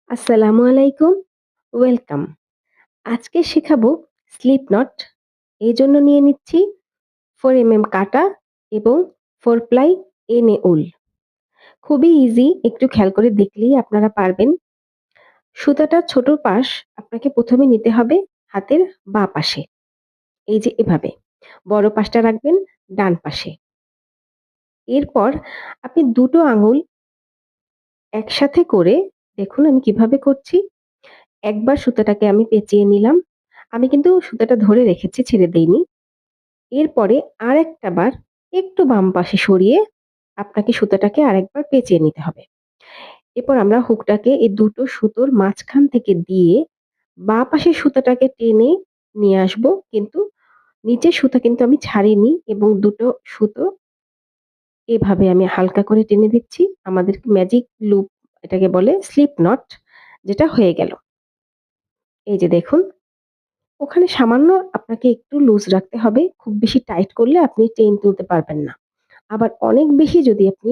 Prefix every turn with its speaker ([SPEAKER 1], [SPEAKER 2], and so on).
[SPEAKER 1] আসসালামু আলাইকুম, ওয়েলকাম। আজকে শেখাবো স্লিপ নট। এজন্য নিয়ে নিচ্ছি 4 কাঁটা এবং 4 প্লাই এনে উল। খুবই ইজি, একটু খেয়াল করে দেখলেই আপনারা পারবেন। সুতাটার ছোট পাশ আপনাকে ১ম এ নিতে হবে হাতের বাঁ পাশে। এই যে এভাবে। বড় পাশটা রাখবেন ডান পাশে। এরপর আপনি ২ টো আঙুল একসাথে করে দেখুন আমি কিভাবে করছি। একবার সুতাটাকে আমি পেঁচিয়ে নিলাম। আমি কিন্তু সুতাটা ধরে রেখেছি, ছেড়ে দেইনি। এরপরে আরেকটা বার একটু বাম পাশে সরিয়ে আপনাকে সুতাটাকে আরেকবার পেঁচিয়ে নিতে হবে। এরপর আমরা হুকটাকে এই দুটো সুতোর মাঝখান থেকে দিয়ে বাঁ পাশের সুতাটাকে টেনে নিয়ে আসবো। কিন্তু নিচের সুতা কিন্তু আমি ছাড়িনি এবং দুটো সুতো এভাবে আমি হালকা করে টেনে দিচ্ছি। আমাদের ম্যাজিক লুপ এটাকে বলে স্লিপ নট, যেটা হয়ে গেল। এই যে দেখুন, ওখানে সামান্য আপনাকে একটু লুজ রাখতে হবে। খুব বেশি টাইট করলে আপনি চেইন তুলতে পারবেন না। আবার অনেক বেশি যদি আপনি